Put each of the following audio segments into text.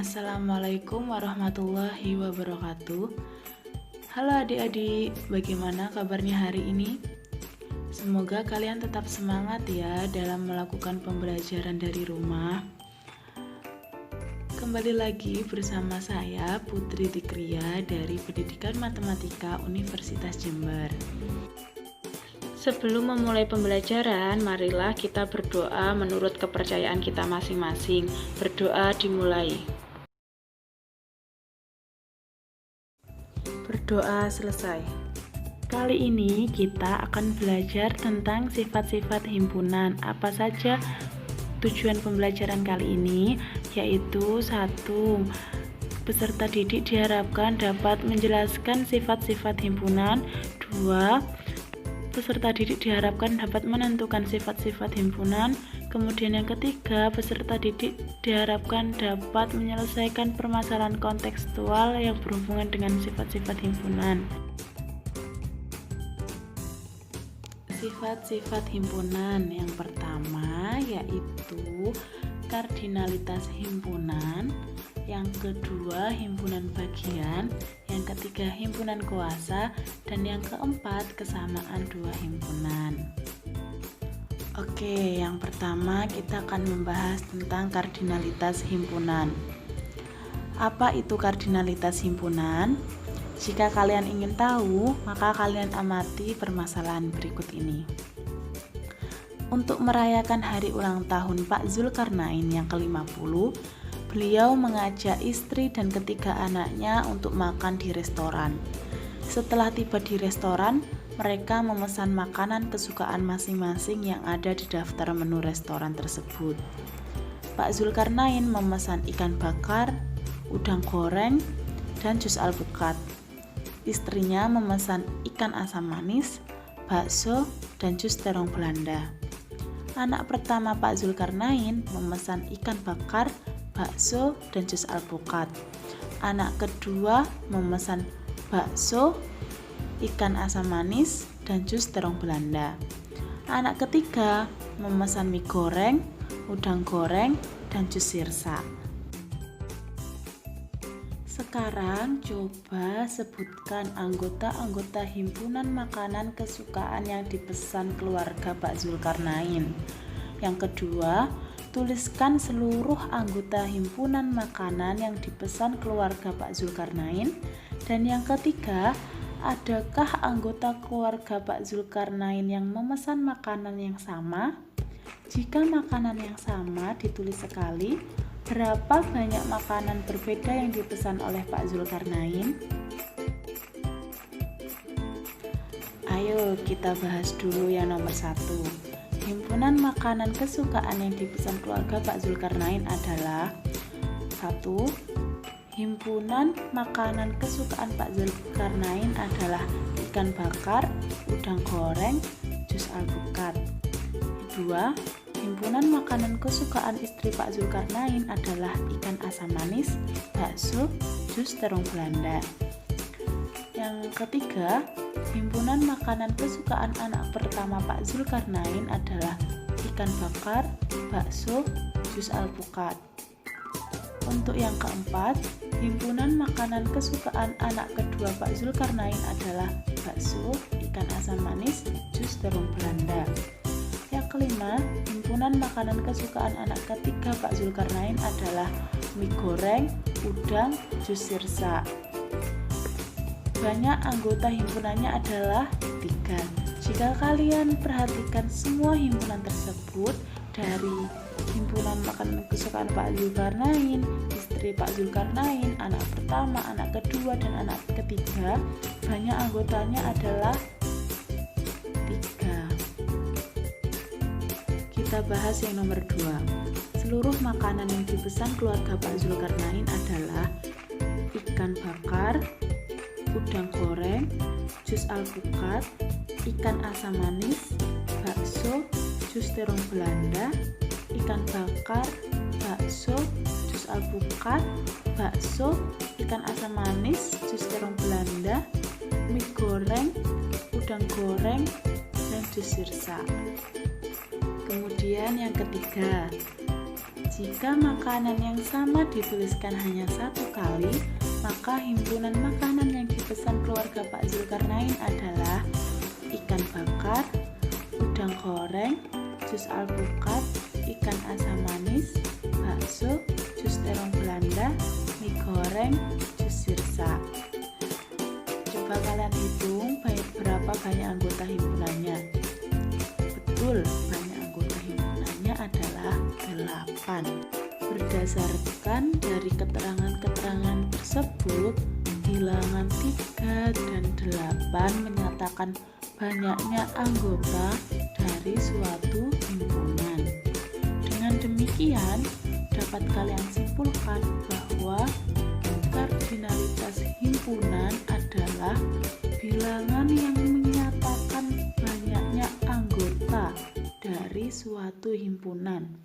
Assalamualaikum warahmatullahi wabarakatuh. Halo adik-adik, bagaimana kabarnya hari ini? Semoga kalian tetap semangat ya dalam melakukan pembelajaran dari rumah. Kembali lagi bersama saya Putri Tikria dari Pendidikan Matematika Universitas Jember. Sebelum memulai pembelajaran, marilah kita berdoa menurut kepercayaan kita masing-masing. Berdoa dimulai. Berdoa selesai. Kali ini kita akan belajar tentang sifat-sifat himpunan. Apa saja tujuan pembelajaran kali ini? Yaitu 1. Peserta didik diharapkan dapat menjelaskan sifat-sifat himpunan. 2. Peserta didik diharapkan dapat menentukan sifat-sifat himpunan. Kemudian yang ketiga, peserta didik diharapkan dapat menyelesaikan permasalahan kontekstual yang berhubungan dengan sifat-sifat himpunan. Sifat-sifat himpunan yang pertama yaitu kardinalitas himpunan, yang kedua himpunan bagian, yang ketiga himpunan kuasa, dan yang keempat kesamaan dua himpunan. Oke, yang pertama kita akan membahas tentang kardinalitas himpunan. Apa itu kardinalitas himpunan? Jika kalian ingin tahu, maka kalian amati permasalahan berikut ini. Untuk merayakan hari ulang tahun Pak Zulkarnain yang ke-50, beliau mengajak istri dan ketiga anaknya untuk makan di restoran. Setelah tiba di restoran, mereka memesan makanan kesukaan masing-masing yang ada di daftar menu restoran tersebut. Pak Zulkarnain memesan ikan bakar, udang goreng, dan jus alpukat. Istrinya memesan ikan asam manis, bakso, dan jus terong Belanda. Anak pertama Pak Zulkarnain memesan ikan bakar, bakso, dan jus alpukat. Anak kedua memesan bakso, ikan asam manis, dan jus terong Belanda. Anak ketiga memesan mie goreng, udang goreng, dan jus sirsa. Sekarang coba sebutkan anggota-anggota himpunan makanan kesukaan yang dipesan keluarga Pak Zulkarnain. Yang kedua, tuliskan seluruh anggota himpunan makanan yang dipesan keluarga Pak Zulkarnain. Dan yang ketiga, adakah anggota keluarga Pak Zulkarnain yang memesan makanan yang sama? Jika makanan yang sama ditulis sekali, berapa banyak makanan berbeda yang dipesan oleh Pak Zulkarnain? Ayo kita bahas dulu yang nomor 1. Himpunan makanan kesukaan yang dipesan keluarga Pak Zulkarnain adalah 1. Himpunan makanan kesukaan Pak Zulkarnain adalah ikan bakar, udang goreng, jus alpukat. 2. Himpunan makanan kesukaan istri Pak Zulkarnain adalah ikan asam manis, bakso, jus terong Belanda. Yang ketiga, himpunan makanan kesukaan anak pertama Pak Zulkarnain adalah ikan bakar, bakso, jus alpukat. Untuk yang keempat, himpunan makanan kesukaan anak kedua Pak Zulkarnain adalah bakso, ikan asam manis, jus terong Belanda. Yang kelima, himpunan makanan kesukaan anak ketiga Pak Zulkarnain adalah mie goreng, udang, jus sirsa. Banyak anggota himpunannya adalah 3. Jika kalian perhatikan semua himpunan tersebut, dari himpunan makanan kesukaan Pak Zulkarnain, istri Pak Zulkarnain, anak pertama, anak kedua, dan anak ketiga, banyak anggotanya adalah 3. Kita bahas yang nomor 2. Seluruh makanan yang dipesan keluarga Pak Zulkarnain adalah ikan bakar, udang goreng, jus alpukat, ikan asam manis, bakso, jus terong Belanda, ikan bakar, bakso, jus alpukat, bakso, ikan asam manis, jus terong Belanda, mie goreng, udang goreng, dan jus sirsa. Kemudian yang ketiga, Jika makanan yang sama dituliskan hanya satu kali, maka himpunan makanan yang dipesan keluarga Pak Zulkarnain adalah ikan bakar, udang goreng, jus alpukat, ikan asam manis, bakso, jus terong Belanda, mie goreng, jus sirsa. Coba kalian hitung berapa banyak anggota himpunannya. Betul, banyak anggota himpunannya adalah 8. Berdasarkan dari keterangan-keterangan tersebut, bilangan 3 dan 8 menyatakan banyaknya anggota dari suatu himpunan. Dengan demikian, dapat kalian simpulkan bahwa kardinalitas himpunan adalah bilangan yang menyatakan banyaknya anggota dari suatu himpunan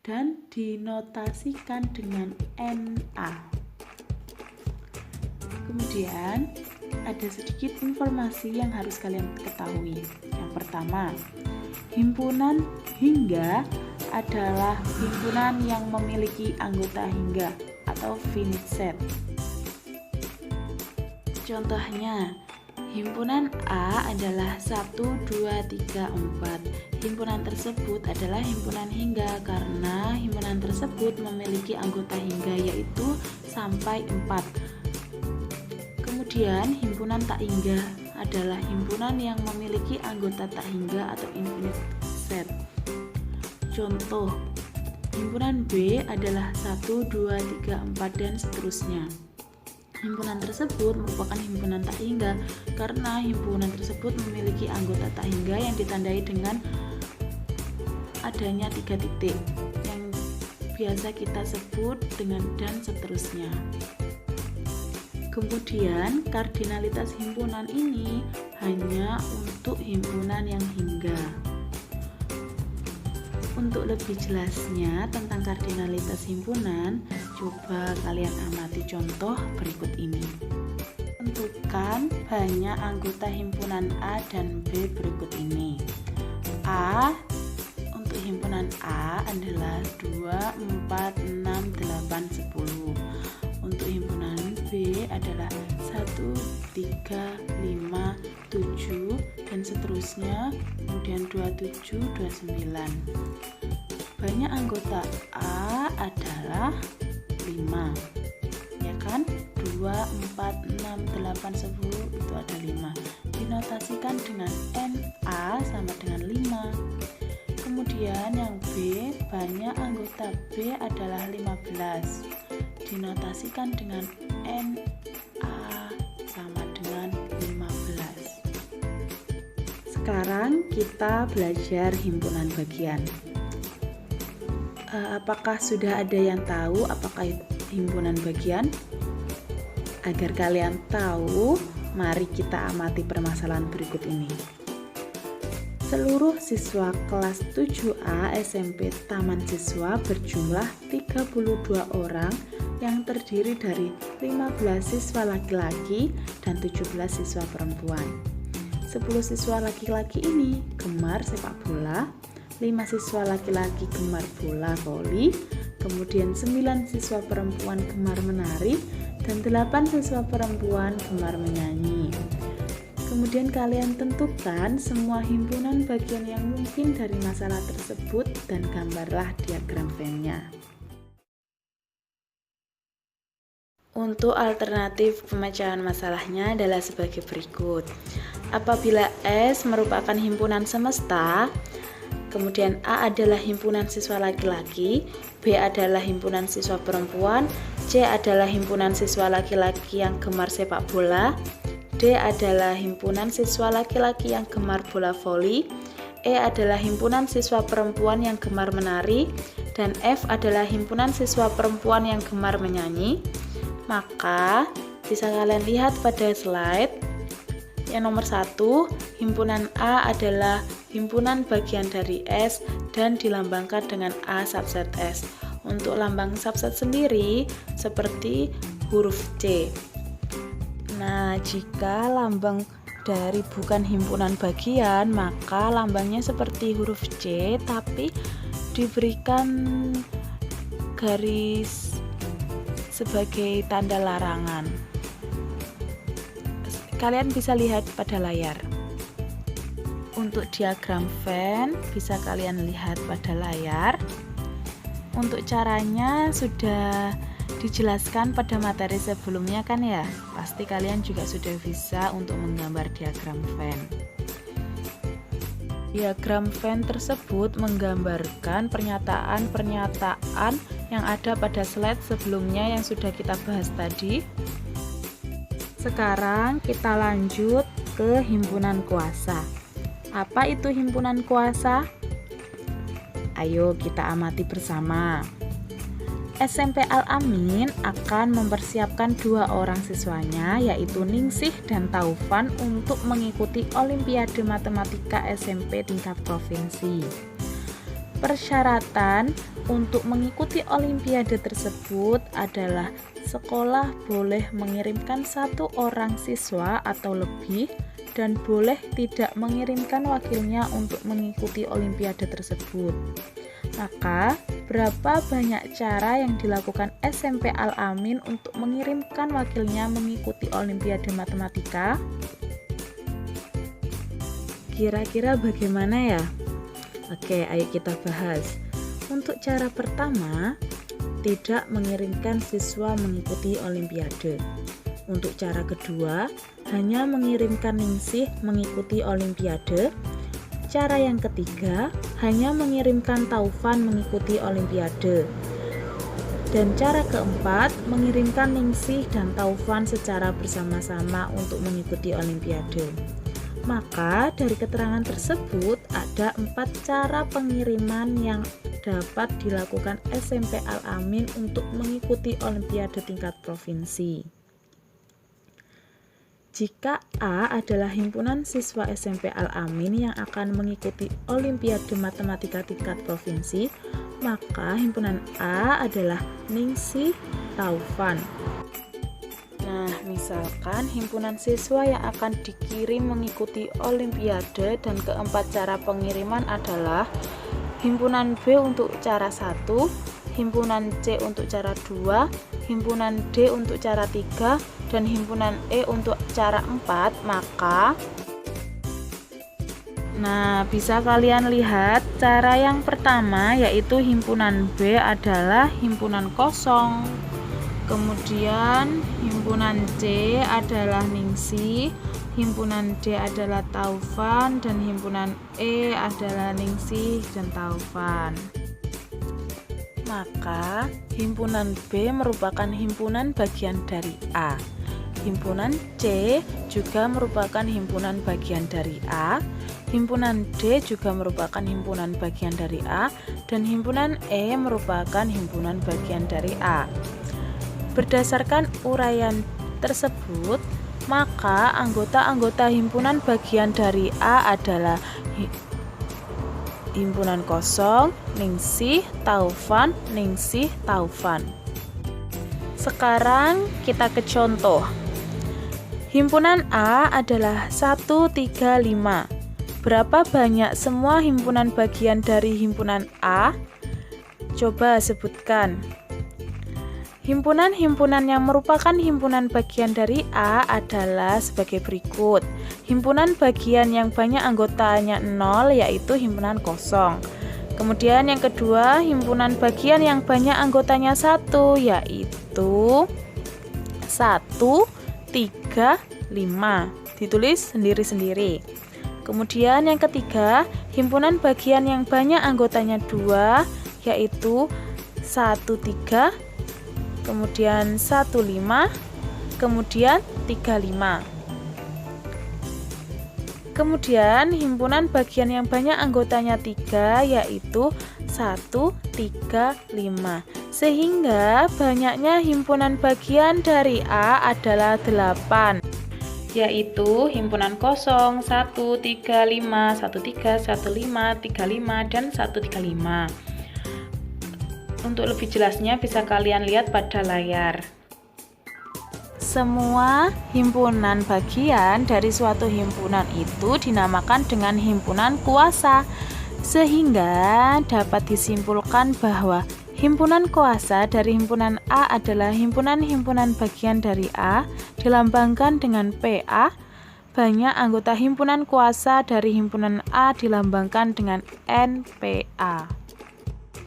dan dinotasikan dengan NA. Kemudian, ada sedikit informasi yang harus kalian ketahui. Yang pertama, himpunan hingga adalah himpunan yang memiliki anggota hingga atau finite set. Contohnya, himpunan A adalah 1, 2, 3, 4. Himpunan tersebut adalah himpunan hingga karena himpunan tersebut memiliki anggota hingga yaitu sampai 4. Kemudian, himpunan tak hingga adalah himpunan yang memiliki anggota tak hingga atau infinite set. Contoh, himpunan B adalah 1, 2, 3, 4, dan seterusnya. Himpunan tersebut merupakan himpunan tak hingga karena himpunan tersebut memiliki anggota tak hingga yang ditandai dengan adanya 3 titik yang biasa kita sebut dengan dan seterusnya. Kemudian, kardinalitas himpunan ini hanya untuk himpunan yang hingga. Untuk lebih jelasnya tentang kardinalitas himpunan, coba kalian amati contoh berikut ini. Tentukan banyak anggota himpunan A dan B berikut ini. A untuk himpunan A adalah 2, 4, 6, 8, 10. Untuk himpunan B adalah 1, 3, 5, 7 dan seterusnya, kemudian 27, 29. Banyak anggota A adalah 5, ya kan? 2, 4, 6, 8, 10 itu ada 5. Dinotasikan dengan NA sama dengan 5. Kemudian yang B, banyak anggota B adalah 15. Dinotasikan dengan NA sama dengan 15. Sekarang kita belajar himpunan bagian. Apakah sudah ada yang tahu apakah himpunan bagian? Agar kalian tahu, mari kita amati permasalahan berikut ini. Seluruh siswa kelas 7A SMP Taman Siswa berjumlah 32 orang yang terdiri dari 15 siswa laki-laki dan 17 siswa perempuan. 10 siswa laki-laki ini gemar sepak bola, 5 siswa laki-laki gemar bola voli, kemudian 9 siswa perempuan gemar menari, dan 8 siswa perempuan gemar menyanyi. Kemudian kalian tentukan semua himpunan bagian yang mungkin dari masalah tersebut dan gambarlah diagram Venn-nya. Untuk alternatif pemecahan masalahnya adalah sebagai berikut. Apabila S merupakan himpunan semesta, kemudian A adalah himpunan siswa laki-laki, B adalah himpunan siswa perempuan, C adalah himpunan siswa laki-laki yang gemar sepak bola, D adalah himpunan siswa laki-laki yang gemar bola voli, E adalah himpunan siswa perempuan yang gemar menari, dan F adalah himpunan siswa perempuan yang gemar menyanyi. Maka bisa kalian lihat pada slide yang nomor 1, himpunan A adalah himpunan bagian dari S dan dilambangkan dengan A subset S. Untuk lambang subset sendiri seperti huruf C. Nah, jika lambang dari bukan himpunan bagian, maka lambangnya seperti huruf C tapi diberikan garis sebagai tanda larangan. Kalian bisa lihat pada layar. Untuk diagram Venn bisa kalian lihat pada layar. Untuk caranya sudah dijelaskan pada materi sebelumnya kan ya? Pasti kalian juga sudah bisa untuk menggambar diagram Venn. Diagram Venn tersebut menggambarkan pernyataan-pernyataan yang ada pada slide sebelumnya yang sudah kita bahas tadi. Sekarang kita lanjut ke himpunan kuasa. Apa itu himpunan kuasa? Ayo kita amati bersama. SMP Al-Amin akan mempersiapkan 2 orang siswanya, yaitu Ningsih dan Taufan, untuk mengikuti Olimpiade Matematika SMP tingkat provinsi. Persyaratan untuk mengikuti Olimpiade tersebut adalah sekolah boleh mengirimkan 1 orang siswa atau lebih dan boleh tidak mengirimkan wakilnya untuk mengikuti Olimpiade tersebut. Maka, berapa banyak cara yang dilakukan SMP Al-Amin untuk mengirimkan wakilnya mengikuti Olimpiade Matematika? Kira-kira bagaimana ya? Oke, ayo kita bahas. Untuk cara pertama, tidak mengirimkan siswa mengikuti Olimpiade. Untuk cara kedua, hanya mengirimkan Ningsih mengikuti Olimpiade. Cara yang ketiga, hanya mengirimkan Taufan mengikuti Olimpiade. Dan cara keempat, mengirimkan Ningsih dan Taufan secara bersama-sama untuk mengikuti Olimpiade. Maka dari keterangan tersebut ada 4 cara pengiriman yang dapat dilakukan SMP Al-Amin untuk mengikuti Olimpiade tingkat provinsi. Jika A adalah himpunan siswa SMP Al-Amin yang akan mengikuti Olimpiade Matematika tingkat provinsi, maka himpunan A adalah Ningsih Taufan. Nah, misalkan himpunan siswa yang akan dikirim mengikuti Olimpiade dan keempat cara pengiriman adalah himpunan B untuk cara 1, himpunan C untuk cara 2, himpunan D untuk cara 3, dan himpunan E untuk cara 4, maka bisa kalian lihat cara yang pertama, yaitu himpunan B adalah himpunan kosong. Kemudian himpunan C adalah Ningsih, himpunan D adalah Taufan, dan himpunan E adalah Ningsih dan Taufan. Maka himpunan B merupakan himpunan bagian dari A. Himpunan C juga merupakan himpunan bagian dari A. Himpunan D juga merupakan himpunan bagian dari A, dan himpunan E merupakan himpunan bagian dari A. Berdasarkan uraian tersebut, maka anggota-anggota himpunan bagian dari A adalah himpunan kosong, Ningsih, Taufan, Ningsih, Taufan. Sekarang kita ke contoh. Himpunan A adalah 1, 3, 5. Berapa banyak semua himpunan bagian dari himpunan A? Coba sebutkan. Himpunan-himpunan yang merupakan himpunan bagian dari A adalah sebagai berikut. Himpunan bagian yang banyak anggotanya 0 yaitu himpunan kosong. Kemudian yang kedua, himpunan bagian yang banyak anggotanya 1 yaitu 1, 3, 5. Ditulis sendiri-sendiri. Kemudian yang ketiga, himpunan bagian yang banyak anggotanya 2 yaitu 1, 3, kemudian 1, 5, kemudian 3, 5. Kemudian himpunan bagian yang banyak anggotanya 3 yaitu 1, 3, 5. Sehingga banyaknya himpunan bagian dari A adalah 8, yaitu himpunan kosong 1, 3, 5, 1, 3, 1, 5, 3, 5, dan 1, 3, 5. Untuk lebih jelasnya bisa kalian lihat pada layar. Semua himpunan bagian dari suatu himpunan itu dinamakan dengan himpunan kuasa, sehingga dapat disimpulkan bahwa Himpunan kuasa dari himpunan A adalah himpunan-himpunan bagian dari A, dilambangkan dengan PA. Banyak anggota himpunan kuasa dari himpunan A dilambangkan dengan NPA.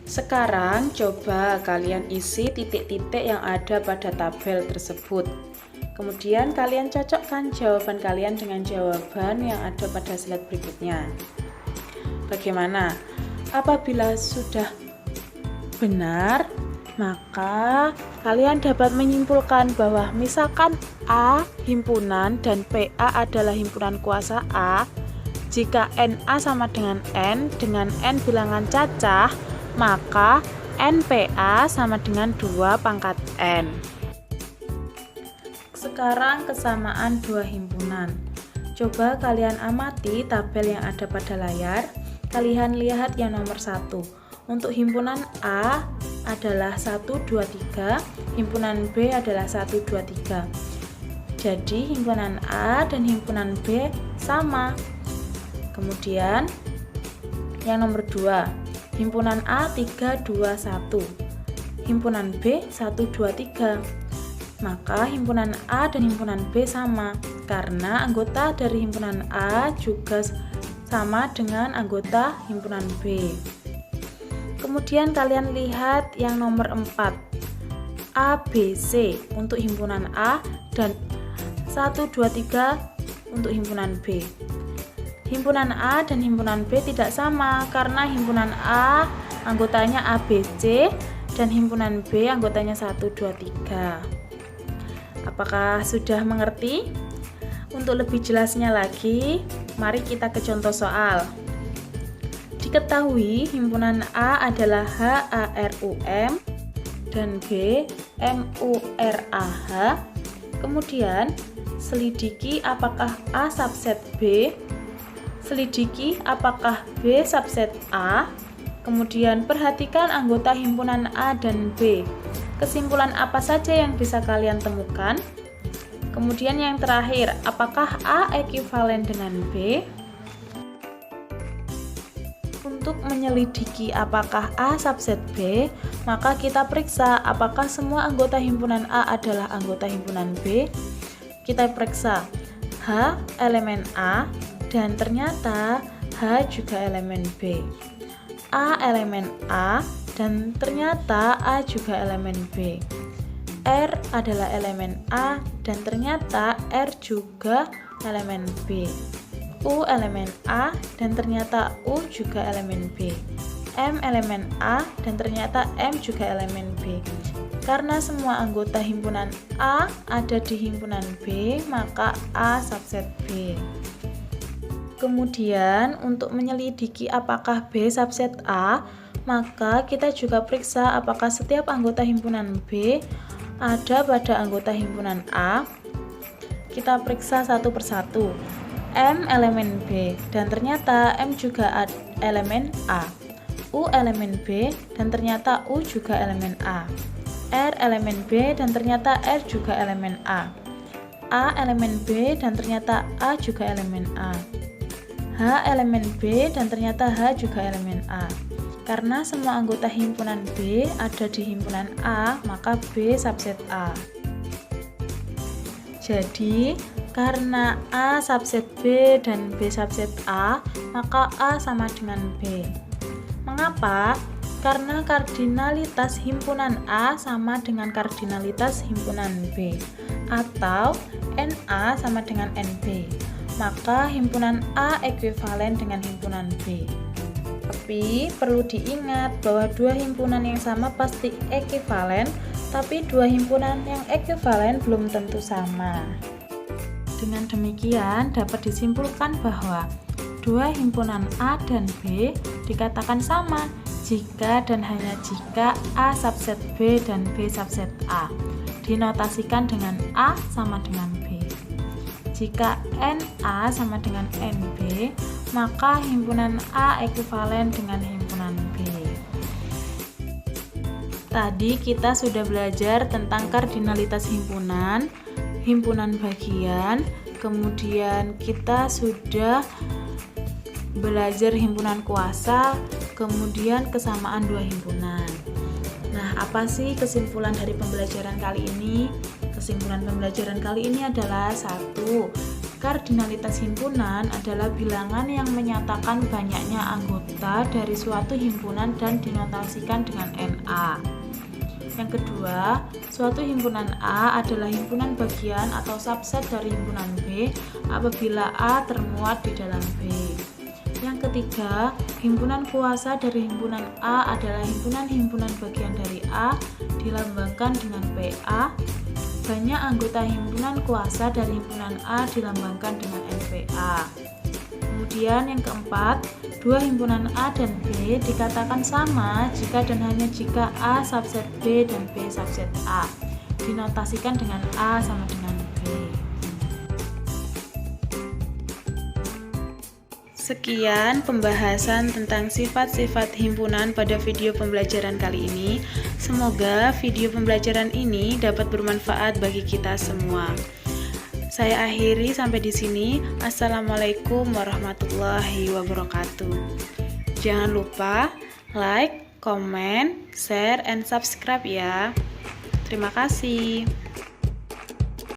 Sekarang coba kalian isi titik-titik yang ada pada tabel tersebut. Kemudian kalian cocokkan jawaban kalian dengan jawaban yang ada pada slide berikutnya. Bagaimana? Apabila sudah benar, maka kalian dapat menyimpulkan bahwa misalkan A himpunan dan PA adalah himpunan kuasa A, jika NA sama dengan N bilangan cacah, maka NPA sama dengan 2 pangkat N. Sekarang kesamaan dua himpunan. Coba kalian amati tabel yang ada pada layar. Kalian lihat yang nomor 1. Untuk himpunan A adalah 1, 2, 3, himpunan B adalah 1, 2, 3. Jadi himpunan A dan himpunan B sama. Kemudian yang nomor 2, himpunan A 3, 2, 1, himpunan B 1, 2, 3. Maka himpunan A dan himpunan B sama, karena anggota dari himpunan A juga sama dengan anggota himpunan B. Kemudian kalian lihat yang nomor 4, ABC untuk himpunan A dan 1, 2, 3 untuk himpunan B. Himpunan A dan himpunan B tidak sama karena himpunan A anggotanya ABC dan himpunan B anggotanya 1, 2, 3. Apakah sudah mengerti? Untuk lebih jelasnya lagi, mari kita ke contoh soal. Diketahui himpunan A adalah HARUM dan B MURAH. Kemudian selidiki apakah A subset B, selidiki apakah B subset A. Kemudian perhatikan anggota himpunan A dan B. Kesimpulan apa saja yang bisa kalian temukan? Kemudian yang terakhir, apakah A ekuivalen dengan B? Untuk menyelidiki apakah A subset B, maka kita periksa apakah semua anggota himpunan A adalah anggota himpunan B. Kita periksa H elemen A dan ternyata H juga elemen B. A elemen A dan ternyata A juga elemen B. R adalah elemen A dan ternyata R juga elemen B. U elemen A dan ternyata U juga elemen B. M elemen A dan ternyata M juga elemen B. Karena semua anggota himpunan A ada di himpunan B, maka A subset B. Kemudian untuk menyelidiki apakah B subset A, maka kita juga periksa apakah setiap anggota himpunan B ada pada anggota himpunan A. Kita periksa satu persatu. M elemen B dan ternyata M juga elemen A. U elemen B dan ternyata U juga elemen A. R elemen B dan ternyata R juga elemen A. A elemen B dan ternyata A juga elemen A. H elemen B dan ternyata H juga elemen A. Karena semua anggota himpunan B ada di himpunan A, maka B subset A. Jadi, karena A subset B dan B subset A, maka A sama dengan B. Mengapa? Karena kardinalitas himpunan A sama dengan kardinalitas himpunan B, atau NA sama dengan NB. Maka himpunan A ekuivalen dengan himpunan B. Tapi perlu diingat bahwa dua himpunan yang sama pasti ekuivalen, tapi dua himpunan yang ekuivalen belum tentu sama. Dengan demikian dapat disimpulkan bahwa dua himpunan A dan B dikatakan sama jika dan hanya jika A subset B dan B subset A dinotasikan dengan A sama dengan B. Jika NA sama dengan NB, maka himpunan A ekuivalen dengan himpunan B. Tadi kita sudah belajar tentang kardinalitas himpunan, himpunan bagian, kemudian kita sudah belajar himpunan kuasa, kemudian kesamaan dua himpunan. Apa sih kesimpulan dari pembelajaran kali ini? Kesimpulan pembelajaran kali ini adalah 1. Kardinalitas himpunan adalah bilangan yang menyatakan banyaknya anggota dari suatu himpunan dan dinotasikan dengan NA. Yang kedua, suatu himpunan A adalah himpunan bagian atau subset dari himpunan B apabila A termuat di dalam B. Yang ketiga, himpunan kuasa dari himpunan A adalah himpunan-himpunan bagian dari A dilambangkan dengan PA. Banyak anggota himpunan kuasa dari himpunan A dilambangkan dengan NPA. Kemudian yang keempat, dua himpunan A dan B dikatakan sama jika dan hanya jika A subset B dan B subset A dinotasikan dengan A sama dengan B. Sekian pembahasan tentang sifat-sifat himpunan pada video pembelajaran kali ini. Semoga video pembelajaran ini dapat bermanfaat bagi kita semua. Saya akhiri sampai di sini. Assalamualaikum warahmatullahi wabarakatuh. Jangan lupa like, comment, share, and subscribe ya. Terima kasih.